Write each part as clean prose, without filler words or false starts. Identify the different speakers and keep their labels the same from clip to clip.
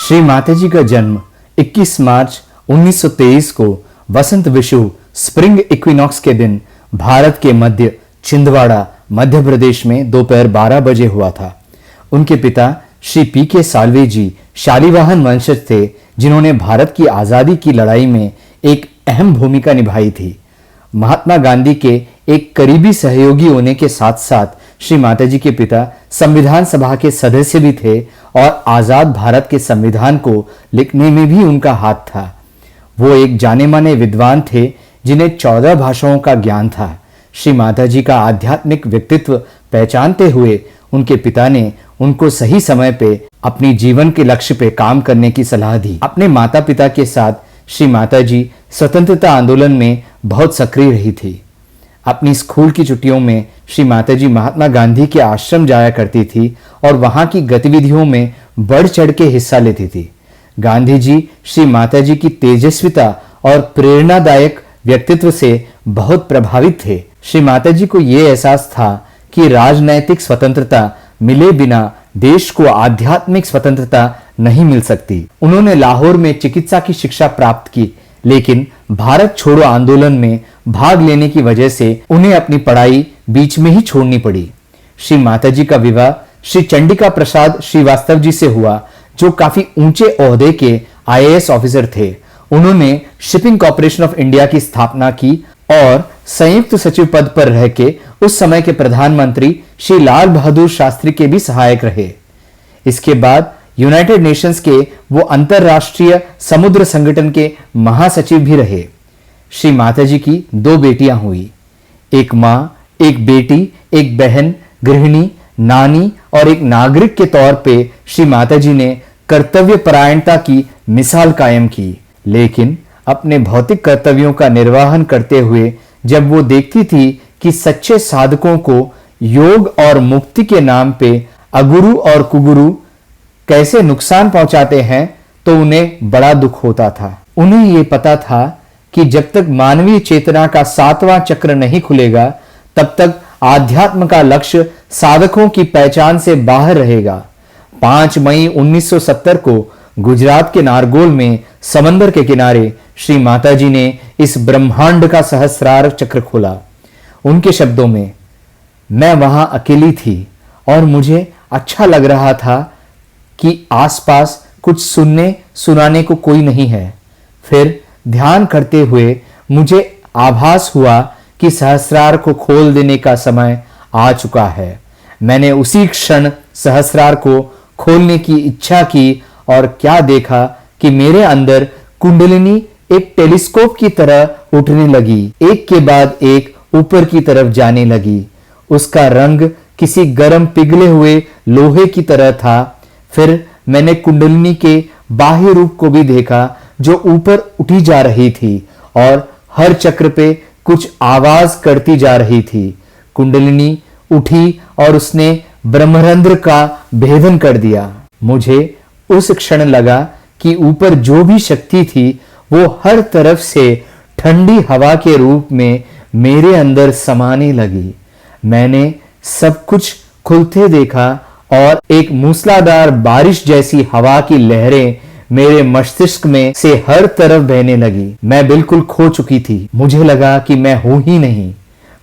Speaker 1: श्री माताजी का जन्म 21 मार्च 1923 को वसंत विषुव स्प्रिंग इक्विनॉक्स के दिन भारत के मध्य छिंदवाड़ा मध्य प्रदेश में दोपहर 12 बजे हुआ था। उनके पिता श्री पी के साल्वे जी शालिवाहन वंशज थे, जिन्होंने भारत की आजादी की लड़ाई में एक अहम भूमिका निभाई थी। महात्मा गांधी के एक करीबी सहयोगी होने के साथ साथ श्री माताजी के पिता संविधान सभा के सदस्य भी थे और आजाद भारत के संविधान को लिखने में भी उनका हाथ था। वो एक जाने माने विद्वान थे, जिन्हें 14 भाषाओं का ज्ञान था। श्री माताजी का आध्यात्मिक व्यक्तित्व पहचानते हुए उनके पिता ने उनको सही समय पे अपनी जीवन के लक्ष्य पे काम करने की सलाह दी। अपने माता पिता के साथ श्री माताजी स्वतंत्रता आंदोलन में बहुत सक्रिय रही थी। अपनी स्कूल की छुट्टियों में श्री माताजी महात्मा गांधी के आश्रम जाया करती थी और वहां की गतिविधियों में बढ़ चढ़ के हिस्सा लेती थी। गांधी जी श्री माताजी की तेजस्विता और प्रेरणादायक व्यक्तित्व से बहुत प्रभावित थे। श्री माताजी को यह एहसास था कि राजनैतिक स्वतंत्रता मिले बिना देश को आध्यात्मिक स्वतंत्रता नहीं मिल सकती। उन्होंने लाहौर में चिकित्सा की शिक्षा प्राप्त की, लेकिन भारत छोड़ो आंदोलन में भाग लेने की वजह से उन्हें अपनी पढ़ाई बीच में ही छोड़नी पड़ी। श्री माताजी का विवाह श्री चंडिका प्रसाद श्रीवास्तव जी से हुआ, जो काफी ऊंचे ओहदे के IAS ऑफिसर थे। उन्होंने शिपिंग कॉर्पोरेशन ऑफ इंडिया की स्थापना की और संयुक्त सचिव पद पर रह के उस समय के प्रधानमंत्री श्री लाल बहादुर शास्त्री के भी सहायक रहे। इसके बाद यूनाइटेड नेशंस के वो अंतरराष्ट्रीय समुद्र संगठन के महासचिव भी रहे। श्री माताजी की 2 बेटियां हुई, एक मां, एक बेटी, एक बहन, गृहिणी, नानी और एक नागरिक के तौर पे श्री माताजी ने कर्तव्य परायणता की मिसाल कायम की। लेकिन अपने भौतिक कर्तव्यों का निर्वहन करते हुए जब वो देखती थी कि सच्चे साधकों को योग और मुक्ति के नाम पे अगुरु और कुगुरु कैसे नुकसान पहुंचाते हैं, तो उन्हें बड़ा दुख होता था। उन्हें ये पता था कि जब तक मानवीय चेतना का 7वां चक्र नहीं खुलेगा, तब तक आध्यात्म का लक्ष्य साधकों की पहचान से बाहर रहेगा। 5 मई 1970 को गुजरात के नारगोल में समंदर के किनारे श्री माताजी ने इस ब्रह्मांड का सहस्रार चक्र खोला। उनके शब्दों में, मैं वहां अकेली थी और मुझे अच्छा लग रहा था कि आसपास कुछ सुनने सुनाने को कोई नहीं है। फिर ध्यान करते हुए मुझे आभास हुआ कि सहस्रार को खोल देने का समय आ चुका है। मैंने उसी क्षण सहस्रार को खोलने की इच्छा की और क्या देखा कि मेरे अंदर कुंडलिनी एक टेलीस्कोप की तरह उठने लगी, एक के बाद एक ऊपर की तरफ जाने लगी। उसका रंग किसी गर्म पिघले हुए लोहे की तरह था। फिर मैंने कुंडलिनी के बाह्य रूप को भी देखा, जो ऊपर उठी जा रही थी और हर चक्र पे कुछ आवाज करती जा रही थी। कुंडलिनी उठी और उसने ब्रह्मरंध्र का भेदन कर दिया। मुझे उस क्षण लगा कि ऊपर जो भी शक्ति थी वो हर तरफ से ठंडी हवा के रूप में मेरे अंदर समाने लगी। मैंने सब कुछ खुलते देखा और एक मूसलाधार बारिश जैसी हवा की लहरें मेरे मस्तिष्क में से हर तरफ बहने लगी। मैं बिल्कुल खो चुकी थी। मुझे लगा कि मैं हूं ही नहीं,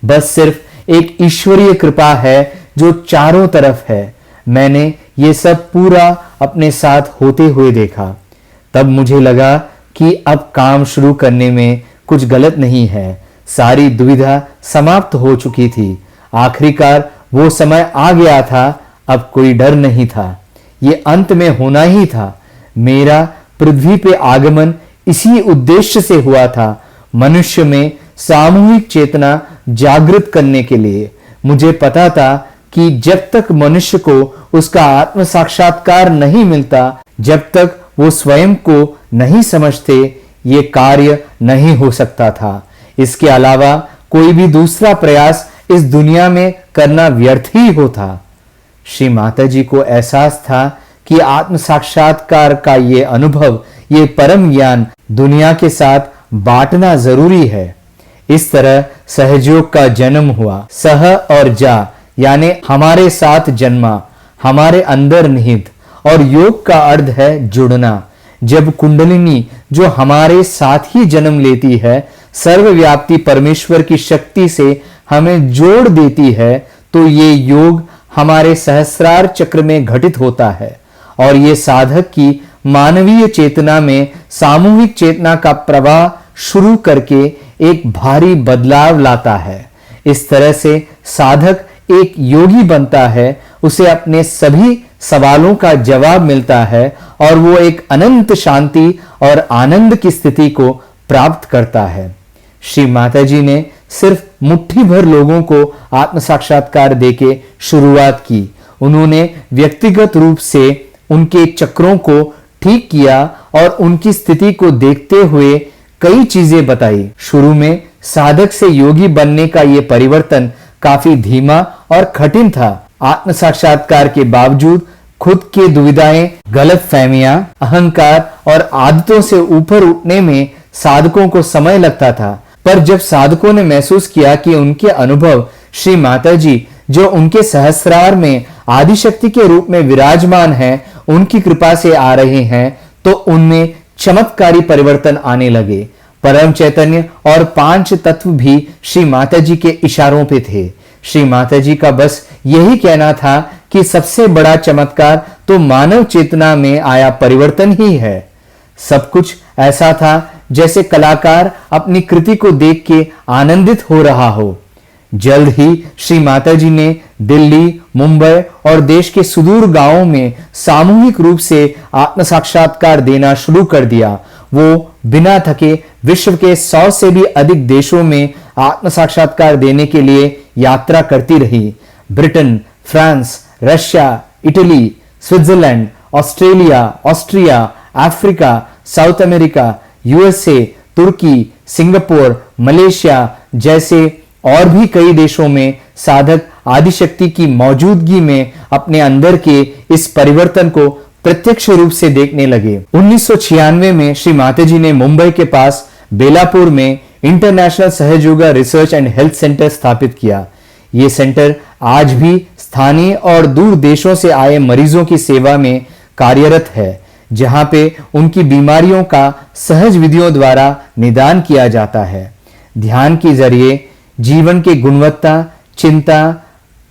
Speaker 1: बस सिर्फ एक ईश्वरीय कृपा है जो चारों तरफ है। मैंने ये सब पूरा अपने साथ होते हुए देखा। तब मुझे लगा कि अब काम शुरू करने में कुछ गलत नहीं है। सारी दुविधा समाप्त हो चुकी थी। आखिरकार वो समय आ गया था। अब कोई डर नहीं था। ये अंत में होना ही था। मेरा पृथ्वी पे आगमन इसी उद्देश्य से हुआ था, मनुष्य में सामूहिक चेतना जागृत करने के लिए। मुझे पता था कि जब तक मनुष्य को उसका आत्म साक्षात्कार नहीं मिलता, जब तक वो स्वयं को नहीं समझते, ये कार्य नहीं हो सकता था। इसके अलावा कोई भी दूसरा प्रयास इस दुनिया में करना व्यर्थ ही होता। श्री माताजी को एहसास था कि आत्म साक्षात्कार का ये अनुभव, ये परम ज्ञान दुनिया के साथ बांटना जरूरी है। इस तरह सहयोग का जन्म हुआ। सह और जा यानी हमारे साथ जन्मा, हमारे अंदर निहित और योग का अर्थ है जुड़ना। जब कुंडलिनी जो हमारे साथ ही जन्म लेती है सर्वव्यापी परमेश्वर की शक्ति से हमें जोड़ देती है, तो ये योग हमारे सहस्रार चक्र में घटित होता है और ये साधक की मानवीय चेतना में सामूहिक चेतना का प्रवाह शुरू करके एक भारी बदलाव लाता है। इस तरह से साधक एक योगी बनता है, उसे अपने सभी सवालों का जवाब मिलता है और वो एक अनंत शांति और आनंद की स्थिति को प्राप्त करता है। श्री माताजी ने सिर्फ मुट्ठी भर लोगों को आत्म साक्षात्कार देके शुरुआत की। उन्होंने व्यक्तिगत रूप से उनके चक्रों को ठीक किया और उनकी स्थिति को देखते हुए कई चीजें बताई। शुरू में साधक से योगी बनने का यह परिवर्तन काफी धीमा और कठिन था। आत्म साक्षात्कार के बावजूद खुद की दुविधाएं, गलतफहमियां, अहंकार और आदतों से ऊपर उठने में साधकों को समय लगता था। पर जब साधकों ने महसूस किया कि उनके अनुभव श्री माताजी जो उनके सहस्रार में आदिशक्ति के रूप में विराजमान है, उनकी कृपा से आ रहे हैं, तो उनमें चमत्कारी परिवर्तन आने लगे। परम चैतन्य और पांच तत्व भी श्री माताजी के इशारों पे थे। श्री माताजी का बस यही कहना था कि सबसे बड़ा चमत्कार तो मानव चेतना में आया परिवर्तन ही है। सब कुछ ऐसा था जैसे कलाकार अपनी कृति को देख के आनंदित हो रहा हो। जल्द ही श्री माताजी ने दिल्ली, मुंबई और देश के सुदूर गांवों में सामूहिक रूप से आत्म साक्षात्कार देना शुरू कर दिया। वो बिना थके विश्व के 100 से भी अधिक देशों में आत्म साक्षात्कार देने के लिए यात्रा करती रही। Britain, France, Russia, Italy, Switzerland, Australia, Austria, Africa, South America, USA, तुर्की, सिंगापुर, मलेशिया जैसे और भी कई देशों में साधक आदिशक्ति की मौजूदगी में अपने अंदर के इस परिवर्तन को प्रत्यक्ष रूप से देखने लगे। 1996 में श्री माताजी ने मुंबई के पास बेलापुर में International Sahayoga Research and Health Centre स्थापित किया। ये सेंटर आज भी स्थानीय और दूर देशों से आए मरीजों की सेवा में कार्यरत है, जहां पे उनकी बीमारियों का सहज विधियों द्वारा निदान किया जाता है। ध्यान के जरिए जीवन की गुणवत्ता, चिंता,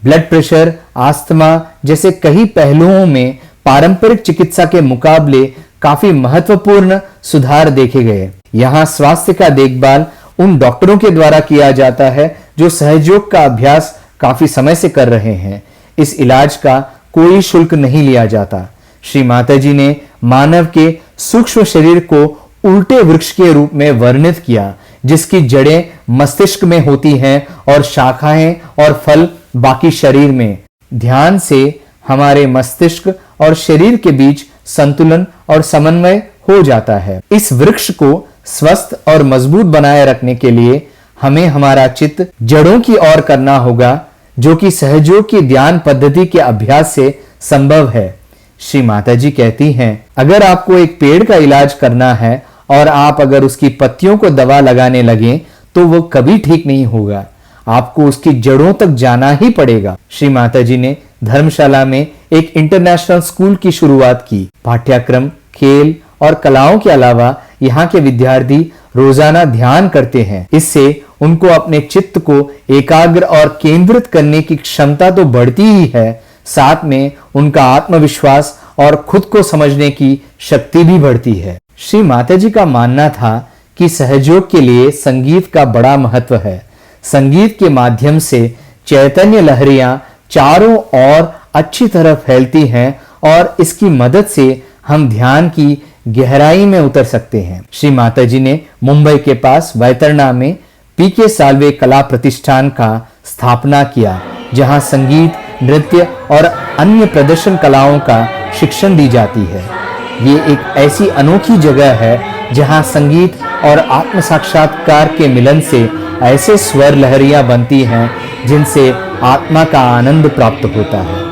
Speaker 1: ब्लड प्रेशर, आस्थमा जैसे कई पहलुओं में पारंपरिक चिकित्सा के मुकाबले काफी महत्वपूर्ण सुधार देखे गए। यहाँ स्वास्थ्य का देखभाल उन डॉक्टरों के द्वारा किया जाता है जो सहयोग का अभ्यास काफी समय से कर रहे हैं। इस इलाज का कोई शुल्क नहीं लिया जाता। श्री माताजी ने मानव के सूक्ष्म शरीर को उल्टे वृक्ष के रूप में वर्णित किया, जिसकी जड़ें मस्तिष्क में होती हैं और शाखाएं और फल बाकी शरीर में। ध्यान से हमारे मस्तिष्क और शरीर के बीच संतुलन और समन्वय हो जाता है। इस वृक्ष को स्वस्थ और मजबूत बनाए रखने के लिए हमें हमारा चित्त जड़ों की ओर करना होगा, जो कि सहयोग की ध्यान पद्धति के अभ्यास से संभव है। श्री माताजी कहती हैं, अगर आपको एक पेड़ का इलाज करना है और आप अगर उसकी पत्तियों को दवा लगाने लगे तो वो कभी ठीक नहीं होगा। आपको उसकी जड़ों तक जाना ही पड़ेगा। श्री माताजी ने धर्मशाला में एक इंटरनेशनल स्कूल की शुरुआत की। पाठ्यक्रम, खेल और कलाओं के अलावा यहाँ के विद्यार्थी रोजाना ध्यान करते हैं। इससे उनको अपने चित्त को एकाग्र और केंद्रित करने की क्षमता तो बढ़ती ही है, साथ में उनका आत्मविश्वास और खुद को समझने की शक्ति भी बढ़ती है। श्री माताजी का मानना था कि सहयोग के लिए संगीत का बड़ा महत्व है। संगीत के माध्यम से चैतन्य लहरियां चारों ओर अच्छी तरह फैलती हैं और इसकी मदद से हम ध्यान की गहराई में उतर सकते हैं। श्री माताजी ने मुंबई के पास वैतरणा में पीके साल्वे कला प्रतिष्ठान का स्थापना किया, जहां संगीत, नृत्य और अन्य प्रदर्शन कलाओं का शिक्षण दी जाती है। ये एक ऐसी अनोखी जगह है जहां संगीत और आत्म साक्षात्कार के मिलन से ऐसे स्वर लहरियां बनती हैं जिनसे आत्मा का आनंद प्राप्त होता है।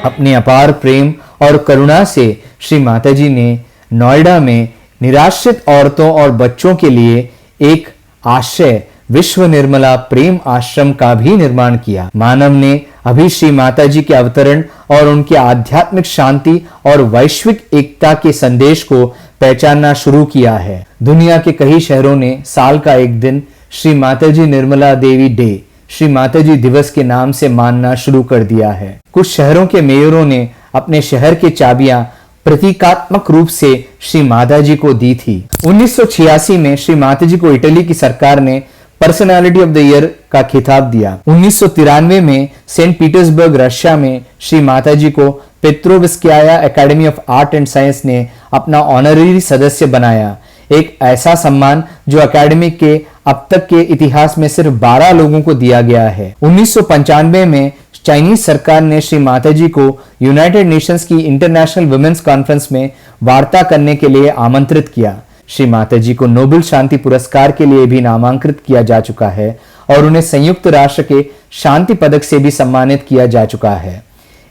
Speaker 1: अपने अपार प्रेम और करुणा से श्री माताजी ने नोएडा में निराश्रित औरतों और बच्चों के लिए एक आश्रय विश्व निर्मला प्रेम आश्रम का भी निर्माण किया। मानव ने अभी श्री माता जी के अवतरण और उनके आध्यात्मिक शांति और वैश्विक एकता के संदेश को पहचानना शुरू किया है। दुनिया के कई शहरों ने साल का एक दिन श्री माता जी निर्मला देवी डे, श्री माता जी दिवस के नाम से मानना शुरू कर दिया है। कुछ शहरों के मेयरों ने अपने शहर की चाबियां प्रतीकात्मक रूप से श्री माता जी को दी थी। 1986 में श्री माता जी को इटली की सरकार ने पर्सनालिटी ऑफ द ईयर का खिताब दिया। 1993 में सेंट पीटर्सबर्ग रशिया में श्री माता जी को Petrovskaya Academy of Art and Science ने अपना ऑनररी सदस्य बनाया, एक ऐसा सम्मान जो एकेडमी के अब तक के इतिहास में सिर्फ 12 लोगों को दिया गया है। 1995 में चाइनीज सरकार ने श्री माता जी को यूनाइटेड नेशंस की इंटरनेशनल वुमेन्स कॉन्फ्रेंस में वार्ता करने के लिए आमंत्रित किया। श्री माता जी को नोबेल शांति पुरस्कार के लिए भी नामांकित किया जा चुका है और उन्हें संयुक्त राष्ट्र के शांति पदक से भी सम्मानित किया जा चुका है।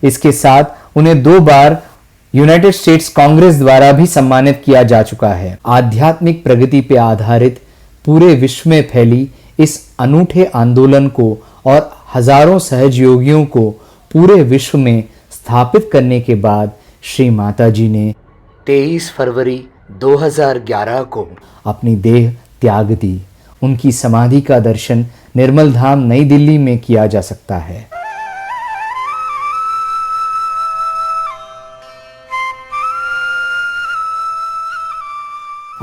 Speaker 1: इसके साथ उन्हें 2 बार यूनाइटेड स्टेट्स कांग्रेस द्वारा भी सम्मानित किया जा चुका है। आध्यात्मिक प्रगति पर आधारित पूरे विश्व में फैली इस अनूठे आंदोलन को और हजारों सहयोगियों को पूरे विश्व में स्थापित करने के बाद श्री माता जी ने 23 फरवरी 2011 को अपनी देह त्याग दी। उनकी समाधि का दर्शन निर्मल धाम नई दिल्ली में किया जा सकता है।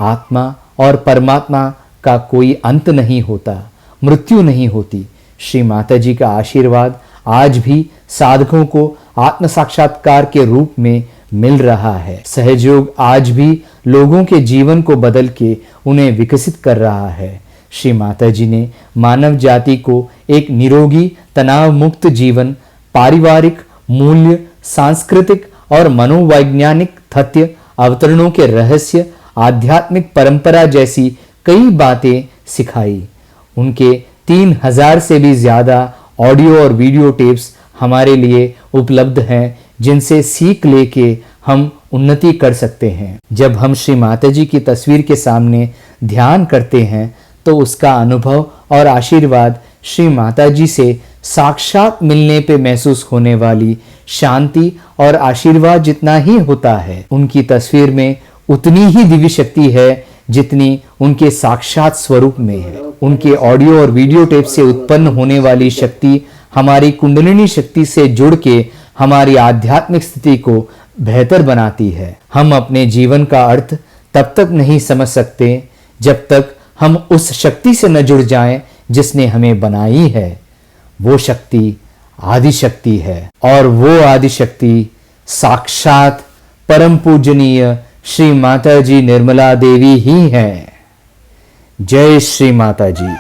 Speaker 1: आत्मा और परमात्मा का कोई अंत नहीं होता, मृत्यु नहीं होती। श्री माता जी का आशीर्वाद आज भी साधकों को आत्म साक्षात्कार के रूप में मिल रहा है। सहयोग आज भी लोगों के जीवन को बदल के उन्हें विकसित कर रहा है। श्री माता जी ने मानव जाति को एक निरोगी, तनाव मुक्त जीवन, पारिवारिक मूल्य, सांस्कृतिक और मनोवैज्ञानिक तथ्य, अवतरणों के रहस्य, आध्यात्मिक परंपरा जैसी कई बातें सिखाई। उनके 3000 से भी ज्यादा ऑडियो और वीडियो टेप्स हमारे लिए उपलब्ध हैं, जिनसे सीख लेके हम उन्नति कर सकते हैं। जब हम श्री माता जी की तस्वीर के सामने ध्यान करते हैं तो उसका अनुभव और आशीर्वाद श्री माता जी से साक्षात मिलने पे महसूस होने वाली शांति और आशीर्वाद जितना ही होता है। उनकी तस्वीर में उतनी ही दिव्य शक्ति है जितनी उनके साक्षात स्वरूप में है। उनके ऑडियो और वीडियो टेप से उत्पन्न होने वाली शक्ति हमारी कुंडलिनी शक्ति से जुड़ के हमारी आध्यात्मिक स्थिति को बेहतर बनाती है। हम अपने जीवन का अर्थ तब तक नहीं समझ सकते जब तक हम उस शक्ति से न जुड़ जाएं जिसने हमें बनाई है। वो शक्ति आदि शक्ति है और वो आदि शक्ति साक्षात परम पूजनीय श्री माता जी निर्मला देवी ही है। जय श्री माता जी।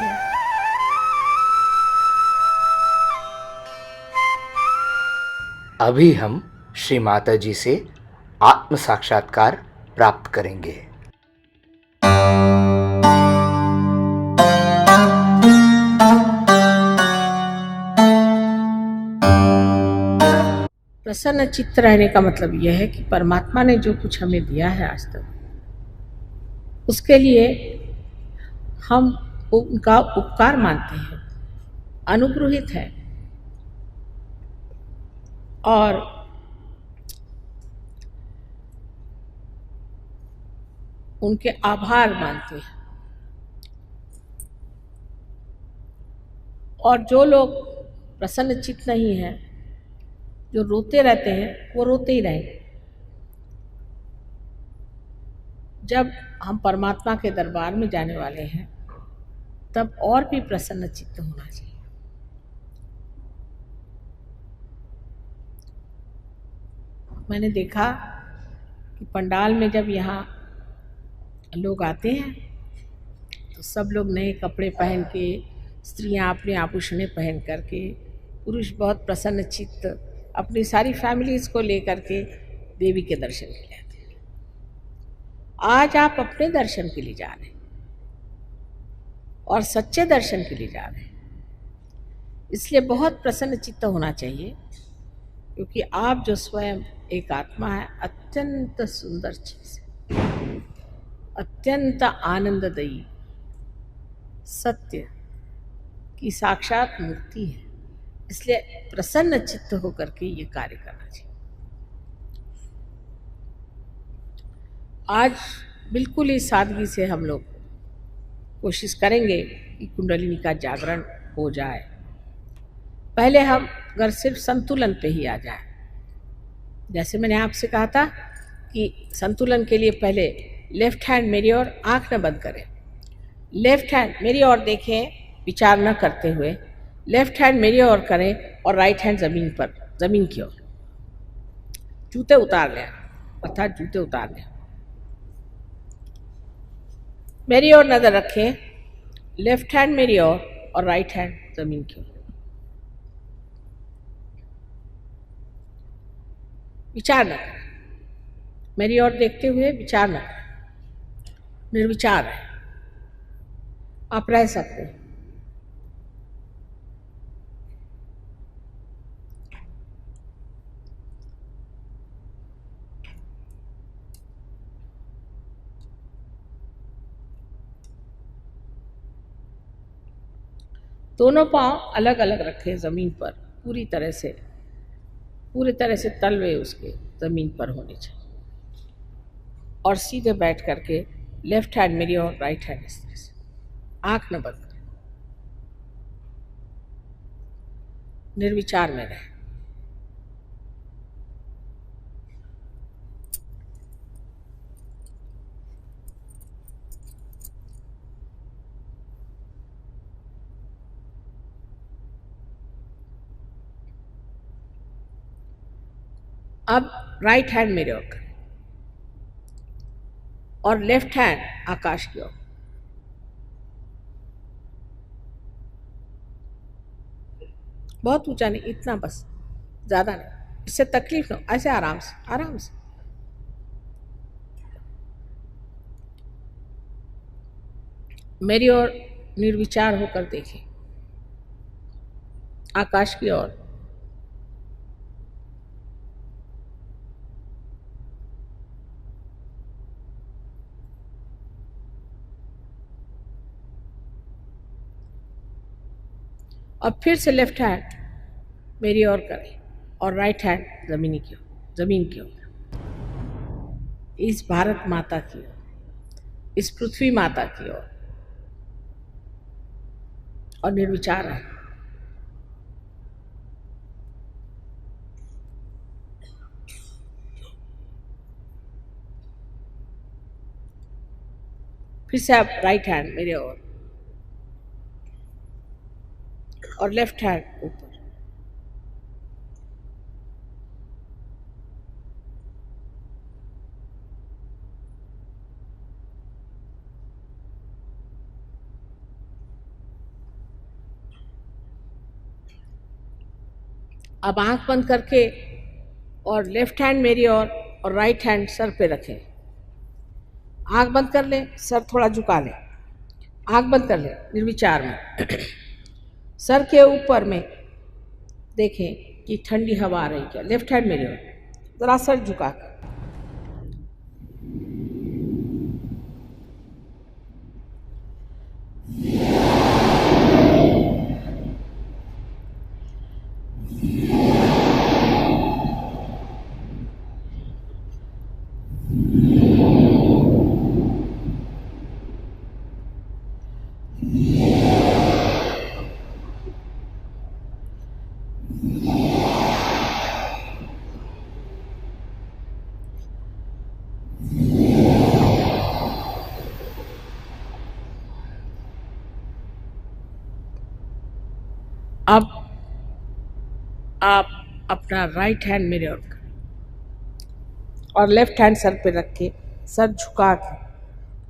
Speaker 1: अभी हम श्री माता जी से आत्म साक्षात्कार प्राप्त करेंगे।
Speaker 2: प्रसन्न चित्त रहने का मतलब यह है कि परमात्मा ने जो कुछ हमें दिया है आज तक, उसके लिए हम उनका उपकार मानते हैं, अनुग्रहित है और उनके आभार मानते हैं। और जो लोग प्रसन्न चित्त नहीं है, जो रोते रहते हैं, वो रोते ही रहेंगे। जब हम परमात्मा के दरबार में जाने वाले हैं तब और भी प्रसन्न चित्त होना चाहिए। मैंने देखा कि पंडाल में जब यहाँ लोग आते हैं तो सब लोग नए कपड़े पहन के, स्त्रियाँ अपने आभूषणें पहन करके, पुरुष बहुत प्रसन्न चित्त अपनी सारी फैमिलीज को लेकर के देवी के दर्शन के लिए आते हैं। आज आप अपने दर्शन के लिए जा रहे हैं और सच्चे दर्शन के लिए जा रहे हैं, इसलिए बहुत प्रसन्न चित्त होना चाहिए, क्योंकि आप जो स्वयं एक आत्मा है, अत्यंत सुंदर चीज है, अत्यंत आनंददायी सत्य की साक्षात मूर्ति है। इसलिए प्रसन्न चित्त होकर के ये कार्य करना चाहिए। आज बिल्कुल ही सादगी से हम लोग कोशिश करेंगे कि कुंडलिनी का जागरण हो जाए। पहले हम अगर सिर्फ संतुलन पे ही आ जाए, जैसे मैंने आपसे कहा था कि संतुलन के लिए पहले लेफ्ट हैंड मेरी ओर, आंख न बंद करें, लेफ्ट हैंड मेरी ओर देखें विचार न करते हुए, लेफ्ट हैंड मेरी ओर करें और राइट हैंड जमीन पर, जमीन की ओर। जूते उतार लें, अर्थात जूते उतार लें। मेरी ओर नजर रखें, लेफ्ट हैंड मेरी ओर और राइट हैंड जमीन की ओर। विचार न करें, मेरी ओर देखते हुए विचार न करें, निर्विचार है, आप रह सकते हैं। दोनों पांव अलग अलग रखें जमीन पर, पूरी तरह से तलवे उसके जमीन पर होने चाहिए, और सीधे बैठ करके लेफ्ट हैंड मेरी और राइट हैंड इस तरह से, आंख न बंद करें, निर्विचार में रहें। अब राइट हैंड मेरे ओर करें और लेफ्ट हैंड आकाश की ओर। बहुत ऊंचा नहीं, इतना बस, ज्यादा नहीं, इससे तकलीफ ना, ऐसे आराम से, आराम से। मेरी ओर निर्विचार होकर देखें, आकाश की ओर। और फिर से लेफ्ट हैंड मेरी ओर करें और राइट हैंड जमीन की ओर, इस भारत माता की ओर, इस पृथ्वी माता की ओर, और निर्विचार है। फिर से आप राइट हैंड मेरे ओर और लेफ्ट हैंड ऊपर। अब आंख बंद करके और लेफ्ट हैंड मेरी और राइट हैंड सर पे रखें। आंख बंद कर लें, सर थोड़ा झुका लें, आंख बंद कर लें निर्विचार में। सर के ऊपर में देखें कि ठंडी हवा आ रही क्या। लेफ्ट हैंड मेरी ओर, जरा सर झुका कर। अब आप अपना राइट हैंड मेरे ओर और लेफ्ट हैंड सर पे रख के, सर झुका के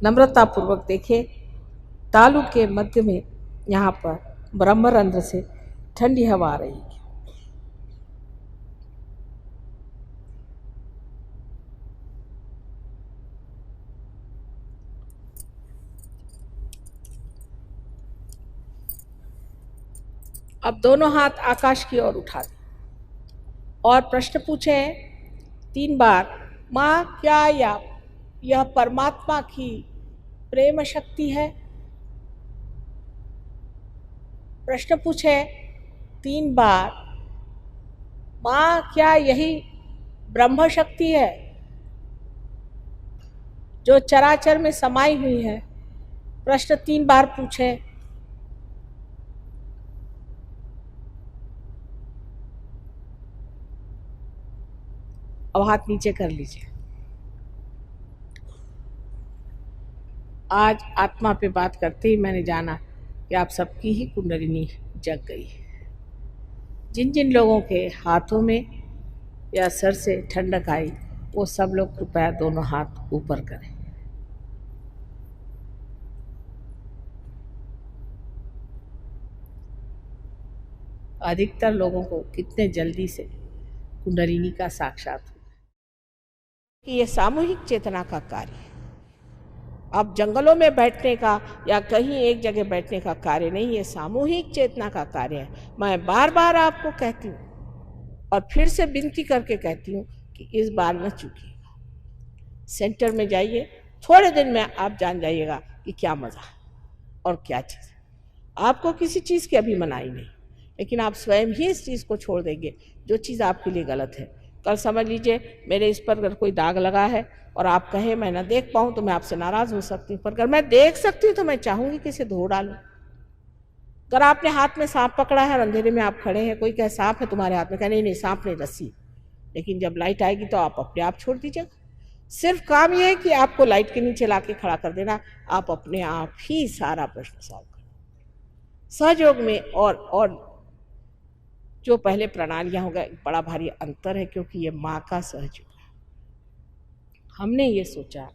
Speaker 2: नम्रता पूर्वक देखें, तालु के मध्य में यहाँ पर ब्रह्मरंध्र से ठंडी हवा आ रही है। अब दोनों हाथ आकाश की ओर उठा दें और प्रश्न पूछें 3 बार, माँ क्या यह परमात्मा की प्रेम शक्ति है? प्रश्न पूछें 3 बार। माँ, क्या यही ब्रह्म शक्ति है जो चराचर में समाई हुई है? प्रश्न 3 बार पूछे। अब हाथ नीचे कर लीजिए। आज आत्मा पे बात करते ही मैंने जाना कि आप सबकी ही कुंडलिनी जग गई। जिन जिन लोगों के हाथों में या सर से ठंडक आई, वो सब लोग कृपया दोनों हाथ ऊपर करें। अधिकतर लोगों को कितने जल्दी से कुंडलिनी का साक्षात हुआ कि ये सामूहिक चेतना का कार्य है। अब जंगलों में बैठने का या कहीं एक जगह बैठने का कार्य नहीं, ये सामूहिक चेतना का कार्य है। मैं बार बार आपको कहती हूँ और फिर से विनती करके कहती हूँ कि इस बार न चूकिएगा। सेंटर में जाइए, थोड़े दिन में आप जान जाइएगा कि क्या मज़ा और क्या चीज़। आपको किसी चीज़ की अभी मनाही नहीं, लेकिन आप स्वयं ही इस चीज़ को छोड़ देंगे जो चीज़ आपके लिए गलत है। कल समझ लीजिए मेरे इस पर अगर कोई दाग लगा है और आप कहें मैं ना देख पाऊँ तो मैं आपसे नाराज़ हो सकती हूँ, पर अगर मैं देख सकती हूँ तो मैं चाहूँगी कि इसे धो डालूँ। अगर आपने हाथ में सांप पकड़ा है और अंधेरे में आप खड़े हैं, कोई कहे सांप है तुम्हारे हाथ में, कहे नहीं नहीं सांप नहीं, रस्सी। लेकिन जब लाइट आएगी तो आप अपने आप छोड़ दीजिएगा। सिर्फ काम यह है कि आपको लाइट के नीचे ला के खड़ा कर देना, आप अपने आप ही सारा प्रश्न सॉल्व कर सहयोग में। और जो पहले प्रणालियाँ हो गए, बड़ा भारी अंतर है, क्योंकि ये माँ का सहयोग है। हमने ये सोचा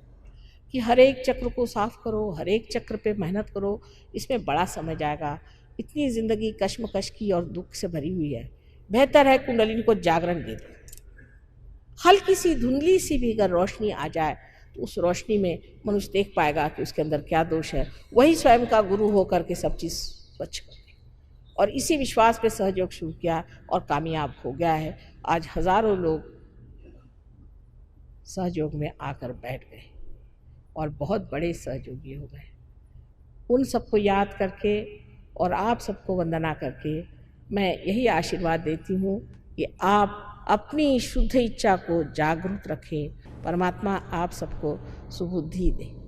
Speaker 2: कि हर एक चक्र को साफ करो, हर एक चक्र पे मेहनत करो, इसमें बड़ा समय जाएगा। इतनी ज़िंदगी कश्मकश की और दुख से भरी हुई है, बेहतर है कुंडलिनी को जागरण दे दो। हल्की सी धुंधली सी भी अगर रोशनी आ जाए तो उस रोशनी में मनुष्य देख पाएगा कि उसके अंदर क्या दोष है। वही स्वयं का गुरु होकर के सब चीज़ स्वच्छ कर दे। और इसी विश्वास पे सहयोग शुरू किया और कामयाब हो गया है। आज हज़ारों लोग सहयोग में आकर बैठ गए और बहुत बड़े सहयोगी हो गए। उन सबको याद करके और आप सबको वंदना करके मैं यही आशीर्वाद देती हूँ कि आप अपनी शुद्ध इच्छा को जागरूक रखें। परमात्मा आप सबको सुबुद्धि दे।